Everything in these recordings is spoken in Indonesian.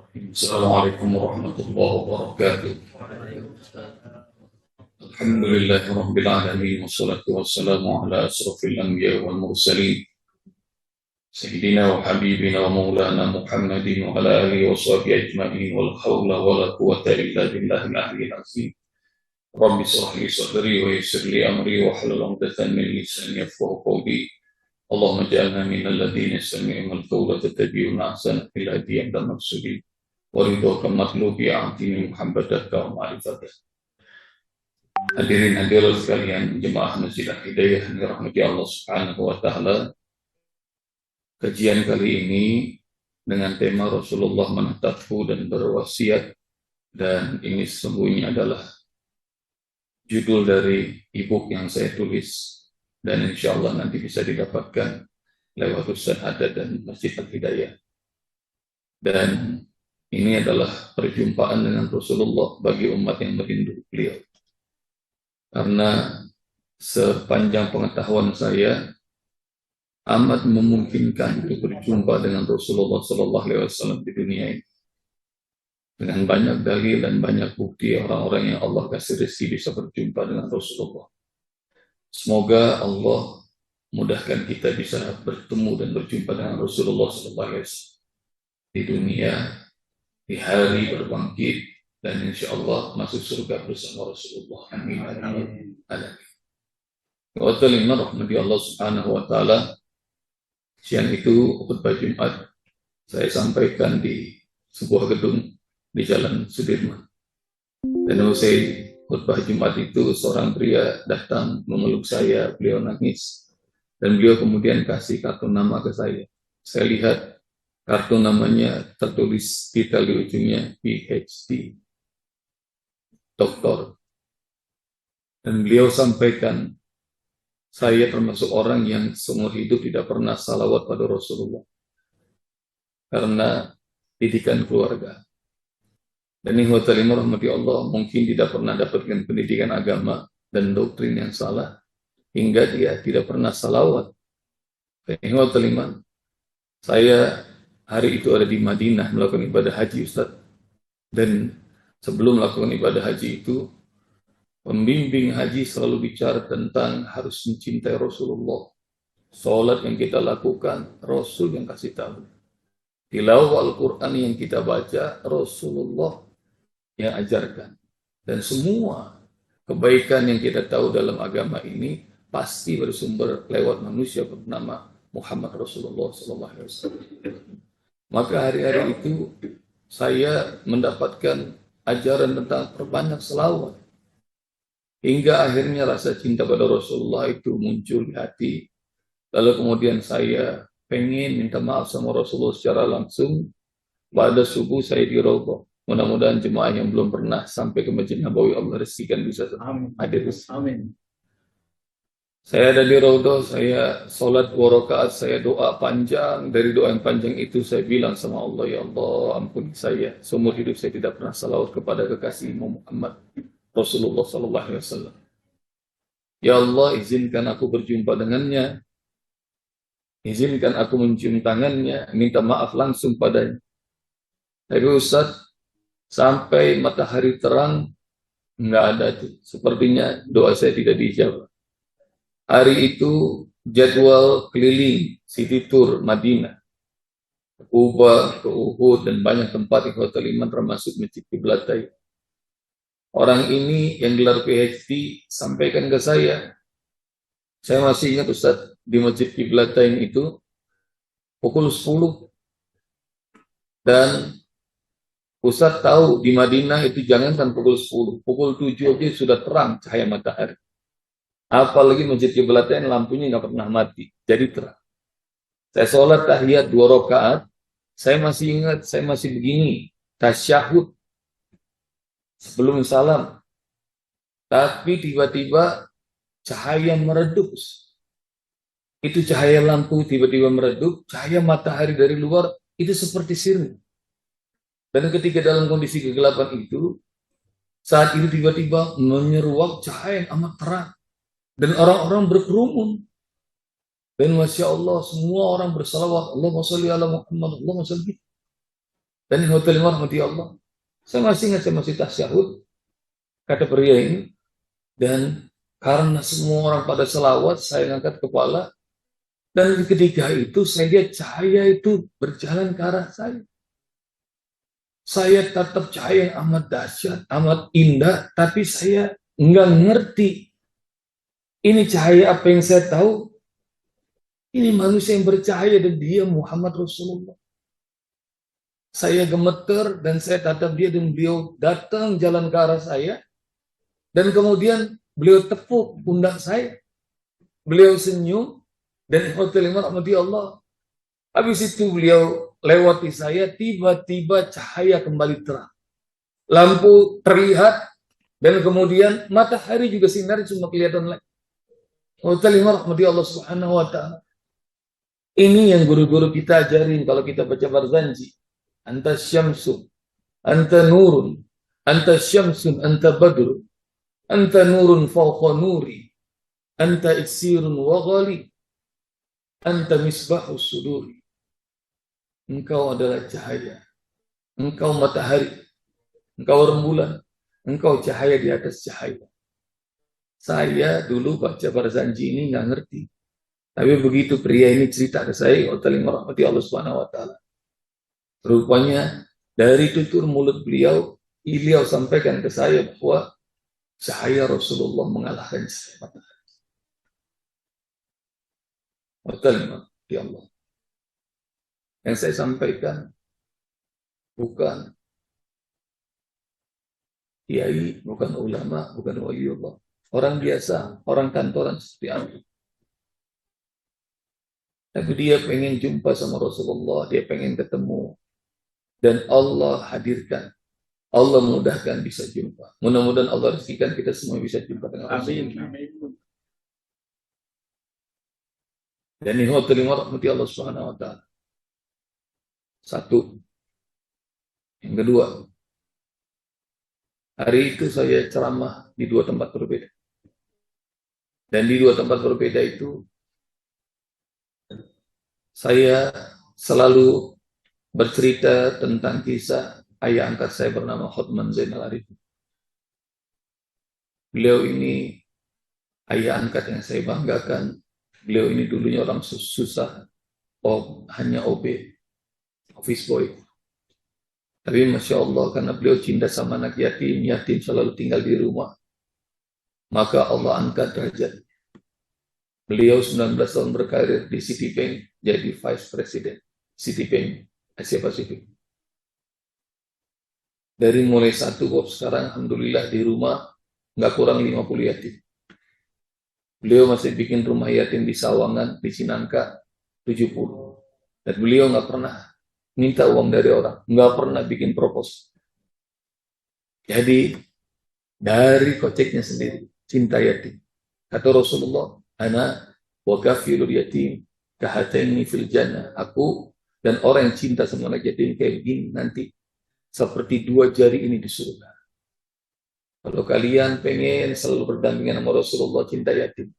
Assalamualaikum warahmatullahi wabarakatuh. Alhamdulillahirabbil alamin wassalatu wassalamu ala asrofil anbiya wal mursalin sayyidina wa habibina wa maulana Muhammadin wa ala alihi wa sahbihi ajma'in wal haula wala quwwata illa billahil aliyyil azim. Rabbi shrah li sadri wa yassir li amri wa hlul 'uqdatam min lisani yafqahu qawli. Allahumma ij'alna minal ladzina yastami'una al-qawla fattabi'una ahsana ila hadiyil maqsudin. Waridho kamatlubi a'tini muhammadah wa ma'rifatah. Hadirin hadirat sekalian jemaah Masjid Al-Hidayah yang dirahmati Allah Subhanahu wa taala. Kajian kali ini dengan tema Rasulullah menatapku dan berwasiat, dan ini sesungguhnya adalah judul dari e-book yang saya tulis dan insya Allah nanti bisa didapatkan lewat Ustaz Haddad dan Masjid Al-Hidayah. Dan ini adalah perjumpaan dengan Rasulullah bagi umat yang merindu beliau. Karena sepanjang pengetahuan saya amat memungkinkan untuk berjumpa dengan Rasulullah SAW di dunia ini. Dengan banyak dalil dan banyak bukti orang-orang yang Allah kasih rezeki bisa berjumpa dengan Rasulullah. Semoga Allah mudahkan kita bisa bertemu dan berjumpa dengan Rasulullah SAW di dunia, di hari berbangkit, dan insya Allah masuk surga bersama Rasulullah. Amin. Amin. Wa ta'ala rahmati Allah Subhanahu wa taala. Siang itu khutbah Jumat saya sampaikan di sebuah gedung di Jalan Sudirman. Dan usai khutbah Jumat itu seorang pria datang memeluk saya, beliau nangis. Dan beliau kemudian kasih kartu nama ke saya. Saya lihat kartu namanya tertulis di tali ujungnya PhD, doktor. Dan beliau sampaikan, saya termasuk orang yang seumur hidup tidak pernah salawat pada Rasulullah. Karena didikan keluarga. Dan ihwatal iman rahmati Allah mungkin tidak pernah dapatkan pendidikan agama dan doktrin yang salah, hingga dia tidak pernah salawat. Dan ihwatal iman, saya hari itu ada di Madinah melakukan ibadah haji, Ustaz. Dan sebelum melakukan ibadah haji itu, pembimbing haji selalu bicara tentang harus mencintai Rasulullah. Salat yang kita lakukan, Rasul yang kasih tahu. Tilawah Al-Quran yang kita baca, Rasulullah yang ajarkan. Dan semua kebaikan yang kita tahu dalam agama ini pasti bersumber lewat manusia bernama Muhammad Rasulullah SAW. Maka hari-hari itu saya mendapatkan ajaran tentang perbanyak selawat. Hingga akhirnya rasa cinta pada Rasulullah itu muncul di hati. Lalu kemudian saya pengen minta maaf sama Rasulullah secara langsung. Pada subuh saya di Raudhah. Mudah-mudahan jemaah yang belum pernah sampai ke Masjid Nabawi Allah rezekikan bisa hadir. Amin. Saya ada di Raudhah, saya sholat 2 rakaat, saya doa panjang. Dari doa yang panjang itu saya bilang sama Allah, ya Allah ampuni saya. Seumur hidup saya tidak pernah salawat kepada kekasih Muhammad Rasulullah SAW. Ya Allah, izinkan aku berjumpa dengannya. Izinkan aku mencium tangannya, minta maaf langsung padanya. Tapi Ustaz, sampai matahari terang, nggak ada tuh. Sepertinya doa saya tidak dijawab. Hari itu jadwal keliling City Tour Madinah, ke Kuba, ke Uhud, dan banyak tempat di Kota Liman termasuk Masjid Qiblatain. Orang ini yang gelar PhD sampaikan ke saya masih ingat Ustaz, di Masjid Qiblatain itu pukul 10. Dan Ustaz tahu di Madinah itu jangankan pukul 10, pukul 7 aja sudah terang cahaya matahari. Apalagi Masjid Qiblatain lampunya nggak pernah mati, jadi terang. Saya sholat tahiyat 2 rakaat, saya masih ingat, saya masih begini, tasyahud sebelum salam. Tapi tiba-tiba cahaya meredup. Itu cahaya lampu tiba-tiba meredup, cahaya matahari dari luar itu seperti sirna. Dan ketika dalam kondisi kegelapan itu, saat itu tiba-tiba menyeruak cahaya yang amat terang. Dan orang-orang berkerumun. Dan Masya Allah, semua orang bersalawat. Allahumma sholli ala Muhammad, Allahumma sholli. Dan hotel rahmati Allah. Saya masih ingat, saya masih tasyahud, kata pria ini. Dan karena semua orang pada selawat, saya ngangkat kepala. Dan ketika itu saya lihat cahaya itu berjalan ke arah saya. Saya tatap cahaya yang amat dahsyat, amat indah, tapi saya nggak ngerti. Ini cahaya apa yang saya tahu? Ini manusia yang bercahaya dan dia Muhammad Rasulullah. Saya gemeter dan saya tatap dia dan beliau datang jalan ke arah saya. Dan kemudian beliau tepuk pundak saya. Beliau senyum dan hotel rahmati Allah. Habis itu beliau lewati saya, tiba-tiba cahaya kembali terang. Lampu terlihat dan kemudian matahari juga sinar cuma kelihatan lagi. Hotel rahmati Allah Subhanahu wa taala. Ini yang guru-guru kita ajarin kalau kita baca Barzanji. Anta syamsun, anta nurun, anta syamsun, anta badrun, anta nurun fawqa nuri, anta iksirun wa ghali, anta misbahus suduri. Engkau adalah cahaya, engkau matahari, engkau rembulan, engkau cahaya di atas cahaya. Saya dulu baca Barzanji ini nggak ngerti. Tapi begitu pria ini cerita ke saya, rahmati Allah Subhanahu wa taala. Rupanya dari tutur mulut beliau sampaikan ke saya bahwa cahaya Rasulullah mengalahkan cahaya matahari. Rahmati Allah. Yang saya sampaikan bukan kiai, bukan ulama, bukan waliullah. Orang biasa, orang kantoran seperti Anda. Tapi dia pengen jumpa sama Rasulullah, dia pengen ketemu. Dan Allah hadirkan. Allah mudahkan bisa jumpa. Mudah-mudahan Allah rezekikan kita semua bisa jumpa dengan Rasulullah. Dan ini hotel rahmati Allah Subhanahu wa taala. Satu. Yang kedua, hari itu saya ceramah di dua tempat berbeda. Dan di dua tempat berbeda itu saya selalu bercerita tentang kisah ayah angkat saya bernama Hotman Zainal Arifin. Beliau ini ayah angkat yang saya banggakan. Beliau ini dulunya orang susah, hanya OB, office boy. Tapi Masya Allah, karena beliau cinta sama anak yatim, yatim selalu tinggal di rumah. Maka Allah angkat derajat. Beliau 19 tahun berkarir di Citibank, jadi Vice President Citibank Asia Pasifik. Dari mulai satu sekarang Alhamdulillah di rumah nggak kurang 50 yatim. Beliau masih bikin rumah yatim di Sawangan, di Cinangka 70. Dan beliau nggak pernah minta uang dari orang, nggak pernah bikin propose. Jadi dari koceknya sendiri, cinta yatim. Kata Rasulullah, ana wa kafilul yatim kahataini fil jannah. Aku dan orang yang cinta sama anak yatim kayak begini nanti seperti dua jari ini di surga. Kalau kalian pengen selalu berdampingan sama Rasulullah, cinta yatim,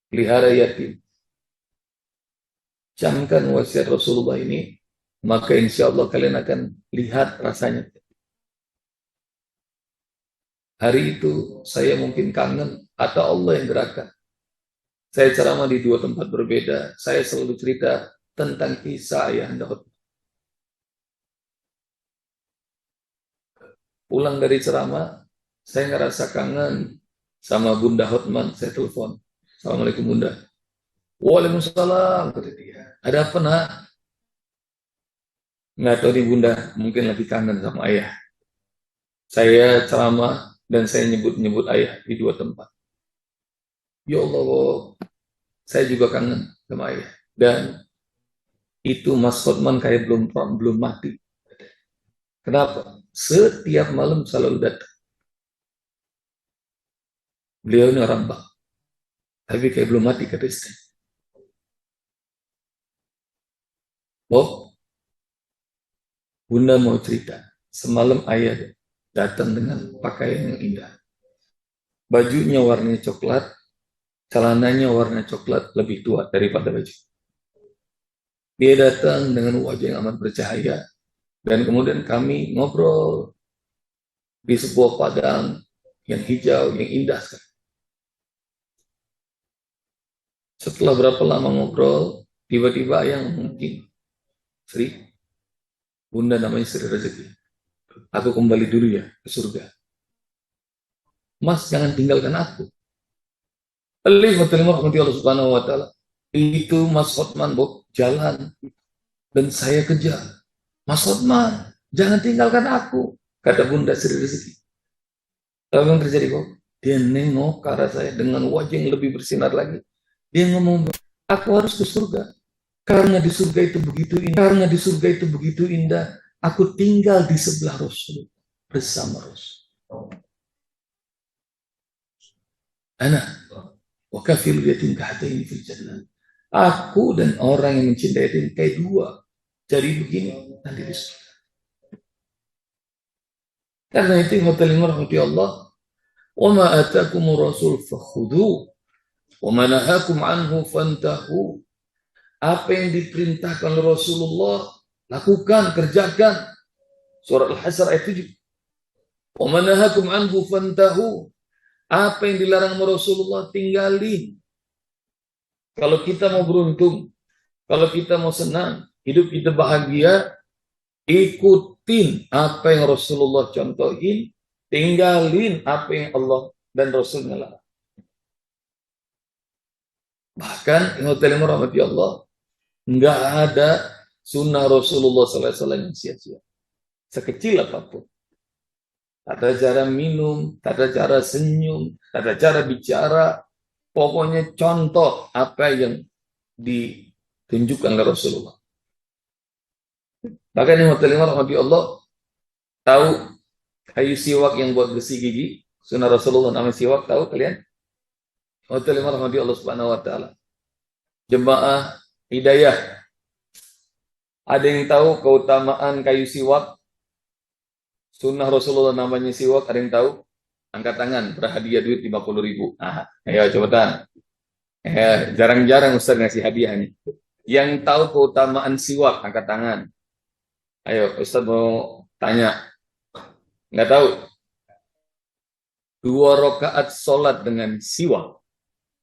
pelihara yatim, camkan wasiat Rasulullah ini, maka insya Allah kalian akan lihat rasanya. Hari itu saya mungkin kangen atau Allah yang gerakkan. Saya ceramah di dua tempat berbeda. Saya selalu cerita tentang kisah ayahanda Hotman. Pulang dari ceramah, saya ngerasa kangen sama Bunda Hotman. Saya telepon. Assalamualaikum Bunda. Waalaikumsalam, kata dia. Ada apa nak? Nggak tahu nih Bunda, mungkin lagi kangen sama ayah. Saya ceramah dan saya nyebut-nyebut ayah di dua tempat. Ya Allah, saya juga kangen sama ayah. Dan itu Mas Hotman kayak belum mati. Kenapa? Setiap malam selalu datang. Beliau ini orang bang, tapi kayak belum mati kata istri. Bunda mau cerita. Semalam ayah datang dengan pakaian yang indah. Bajunya warnanya coklat, celananya warna coklat lebih tua daripada baju. Dia datang dengan wajah yang amat bercahaya. Dan kemudian kami ngobrol di sebuah padang yang hijau, yang indah sekali. Setelah berapa lama ngobrol, tiba-tiba yang mungkin Sri, Bunda namanya Sri Rezeki. Aku kembali dulu ya ke surga. Mas, jangan tinggalkan aku. Allah Subhanahu wa Ta'ala. Itu Mas Hotman jalan dan saya kejar. Mas Hotman, jangan tinggalkan aku, kata Bunda Sri Rezeki. Lalu yang terjadi kok? Dia nengok ke arah saya dengan wajah yang lebih bersinar lagi. Dia ngomong, aku harus ke surga. Karena di surga itu begitu indah. Karena di surga itu begitu indah. Aku tinggal di sebelah Rasul. Bersama Rasul. Ana. Wa kafil yatim kahataini fil jannah. Aku dan orang yang mencintai yatim kayak dua. Jadi begini nanti di surga. Karena itu hadirin rahmati Allah. Wa ma atakumur rasul fakhudhu. Wa ma nahakum anhu fantahu. Apa yang diperintahkan oleh Rasulullah, lakukan, kerjakan. Surah Al-Hasr ayat 7. Wa ma nahakum anhu fantahu. Apa yang dilarang oleh Rasulullah, tinggalin. Kalau kita mau beruntung, kalau kita mau senang, hidup kita bahagia, ikutin apa yang Rasulullah contohin, tinggalin apa yang Allah dan Rasulnya larang. Bahkan yang rahmati Allah, nggak ada sunnah Rasulullah SAW yang sia-sia. Sekecil apapun. Tak ada cara minum, tak ada cara senyum, tak ada cara bicara. Pokoknya contoh apa yang ditunjukkan oleh Rasulullah. Bahkan yang rahmati Allah, tahu kayu siwak yang buat besi gigi? Sunnah Rasulullah namanya siwak, tahu kalian? Rahmati Allah Subhanahu wa Ta'ala. Jemaah Hidayah, ada yang tahu keutamaan kayu siwak? Sunnah Rasulullah namanya siwak, ada yang tahu? Angkat tangan, berhadiah duit 50.000. Ayo coba jarang-jarang Ustaz ngasih hadiah nih. Yang tahu keutamaan siwak, angkat tangan. Ayo Ustaz mau tanya. Nggak tahu? 2 rakaat sholat dengan siwak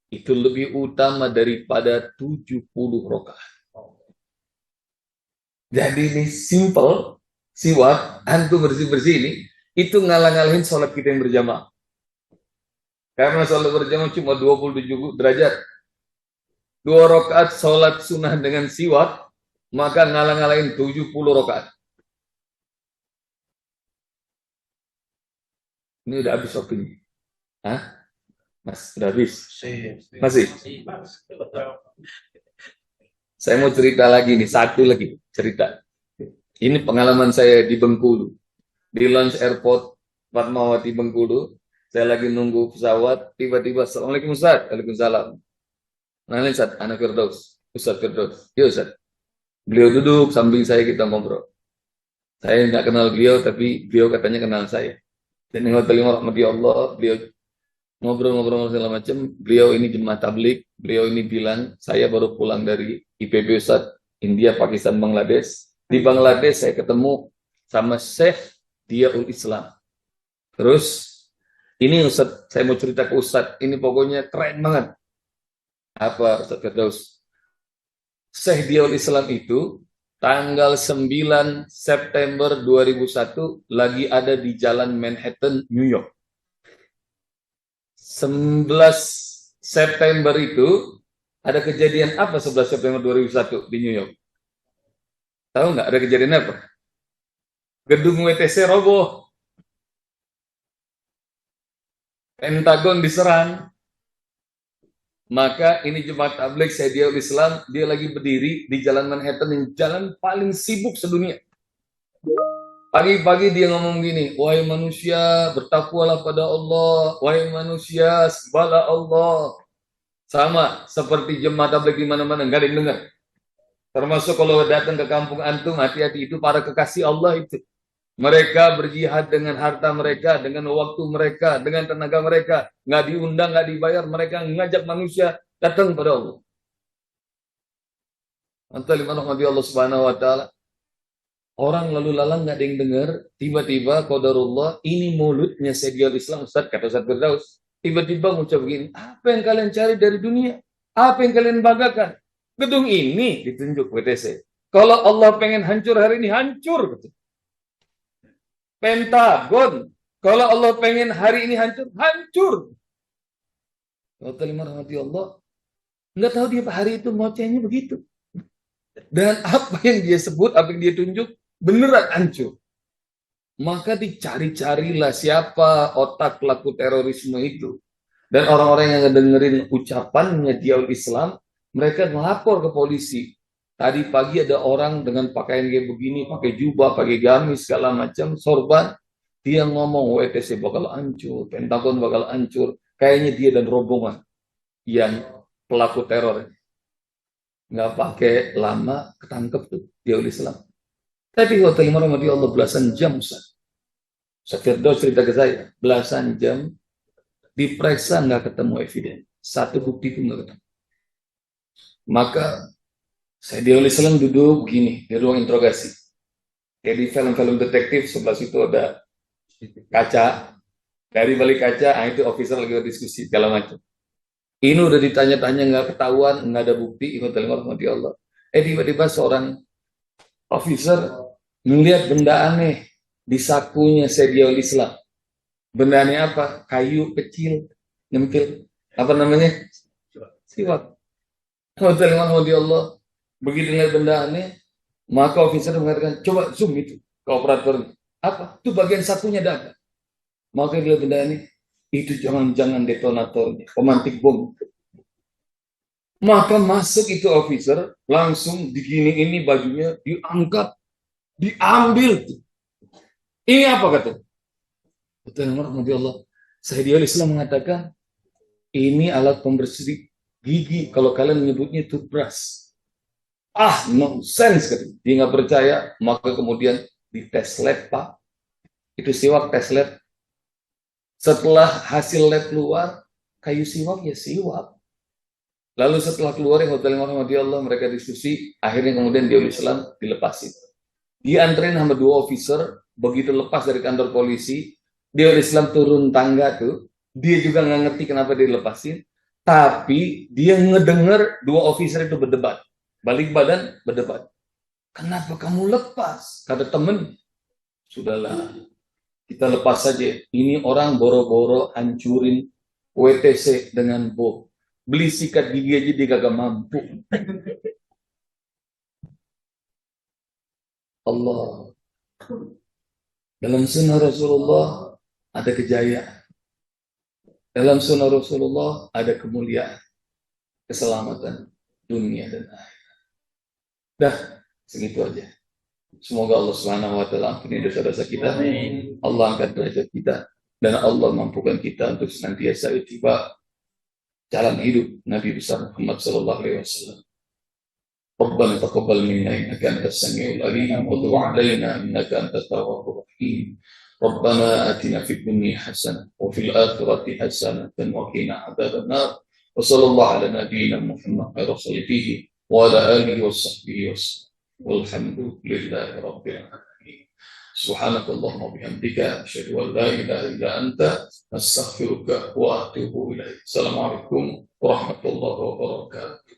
itu lebih utama daripada 70 rakaat. Jadi ini simple, siwak, antum bersih-bersih ini, itu ngalah-ngalahin sholat kita yang berjamaah. Karena sholat berjamaah cuma 27 derajat. 2 rakaat sholat sunnah dengan siwak, maka ngalah-ngalahin 70 rakaat. Ini udah habis waktunya. Hah? Mas, udah habis? Masih? Saya mau cerita lagi nih, satu lagi cerita. Ini pengalaman saya di Bengkulu. Di Lounge Airport Fatmawati Bengkulu. Saya lagi nunggu pesawat, tiba-tiba Assalamualaikum Ustaz. Waalaikumsalam. Kenalin Ustaz, anak Firdaus. Ustaz Firdaus. Iya Ustaz. Beliau duduk samping saya, kita ngobrol. Saya nggak kenal beliau, tapi beliau katanya kenal saya. Dan yang rahmati Allah, beliau ngobrol-ngobrol segala macam. Beliau ini jemaah tabligh. Beliau ini bilang, saya baru pulang dari IPB Ustaz, India, Pakistan, Bangladesh. Di Bangladesh saya ketemu sama Syekh Diaul Islam. Terus ini Ustaz, saya mau cerita ke Ustaz, ini pokoknya keren banget. Apa Ustaz Firdaus? Syekh Diaul Islam itu tanggal 9 September 2001 lagi ada di Jalan Manhattan, New York. 11 September itu ada kejadian apa 11 September 2001 di New York? Tahu nggak ada kejadian apa? Gedung WTC roboh. Pentagon diserang. Maka ini jemaat tabligh Syekh Diaul Islam, dia lagi berdiri di Jalan Manhattan, yang jalan paling sibuk sedunia. Pagi-pagi dia ngomong gini, wahai manusia, bertakwalah pada Allah, wahai manusia, sembahlah Allah. Sama seperti jemaat tabligh di mana-mana, nggak ada yang dengar. Termasuk kalau datang ke kampung antum, hati-hati, itu para kekasih Allah itu. Mereka berjihad dengan harta mereka, dengan waktu mereka, dengan tenaga mereka. Nggak diundang, nggak dibayar. Mereka ngajak manusia datang pada Allah. Allah Subhanahu wa ta'ala. Orang lalu lalang nggak ada yang dengar, tiba-tiba qadarullah ini mulutnya Syekhul Islam Ustaz, kata Ustaz Firdaus, tiba-tiba ngucap begini, apa yang kalian cari dari dunia? Apa yang kalian banggakan? Gedung ini ditunjuk WTC. Kalau Allah pengen hancur hari ini, hancur. Pentagon. Kalau Allah pengen hari ini hancur, hancur. Kalau terima rahmati Allah, nggak tahu dia hari itu ngocehnya begitu. Dan apa yang dia sebut, apa yang dia tunjuk, beneran hancur. Maka dicari-carilah siapa otak pelaku terorisme itu. Dan orang-orang yang dengerin ucapannya Diaul Islam, mereka melapor ke polisi. Tadi pagi ada orang dengan pakaian kayak begini, pakai jubah, pakai gamis, segala macam, sorban. Dia ngomong WTC bakal hancur, Pentagon bakal hancur. Kayaknya dia dan rombongan yang pelaku teror. Nggak pakai lama, ketangkep tuh Diaul Islam. Tapi hotel Imam Allah belasan jam, Ustaz. Firdaus cerita ke saya, belasan jam diperiksa nggak ketemu evidence. Satu bukti pun nggak ketemu. Maka saya Diaul Islam duduk begini di ruang interogasi. Kayak di film-film detektif, sebelah situ ada kaca. Dari balik kaca, itu officer lagi diskusi segala macam. Ini udah ditanya-tanya nggak ketahuan, nggak ada bukti. Hotel Imam Allah. Tiba-tiba seorang officer melihat benda aneh di sakunya Syekhul Islam. Benda aneh apa? Kayu kecil, nyempil. Apa namanya? Siwak. Hotel Imam Allah. Begitu lihat benda aneh, maka officer mengatakan, coba zoom itu ke operator. Apa? Itu bagian sakunya ada apa? Maka dia benda aneh, itu jangan-jangan detonatornya, pemantik bom. Maka masuk itu officer, langsung digini ini bajunya, diangkat, diambil. Ini apa kata? Betul, Allah. Syekhul Islam mengatakan, ini alat pembersih gigi. Kalau kalian menyebutnya toothbrush. Nonsense. Dia nggak percaya. Maka kemudian dites lab, Pak. Itu siwak tes lab. Setelah hasil lab keluar, kayu siwak ya siwak. Lalu setelah keluar Hotel Imam Allah, mereka diskusi. Akhirnya kemudian Diaul Islam dilepasin. Dianterin sama dua officer. Begitu lepas dari kantor polisi, Diaul Islam turun tangga tuh. Dia juga nggak ngerti kenapa dia dilepasin. Tapi dia ngedenger dua officer itu berdebat. Balik badan berdebat. Kenapa kamu lepas? Kata temen, sudahlah, kita lepas saja. Ini orang boro-boro hancurin WTC dengan bom. Beli sikat gigi aja dia gak mampu. Allah. Dalam sunnah Rasulullah ada kejayaan. Dalam sunnah Rasulullah ada kemuliaan, keselamatan dunia dan akhirat. Dah, segitu aja. Semoga Allah Subhanahu wa taala ampuni dosa-dosa kita. Allah angkat derajat kita dan Allah mampukan kita untuk senantiasa ittiba jalan hidup Nabi besar Muhammad sallallahu alaihi wasallam. Rabbana taqabbal minna innaka antas samiul alim wa tub 'alaina innaka antat tawwabur rahim. Rabbana atina fid dunya hasanah wa fil akhirati hasanah wa qina adzabannar. Wa sallallahu ala nabiyyina Muhammad wa alihi وعلى آله وصحبه وسلم والحمد لله رب العالمين سبحانك اللهم وبحمدك أشهد أن لا إله إلا أنت أستغفرك وأتوب إليك السلام عليكم ورحمة الله وبركاته.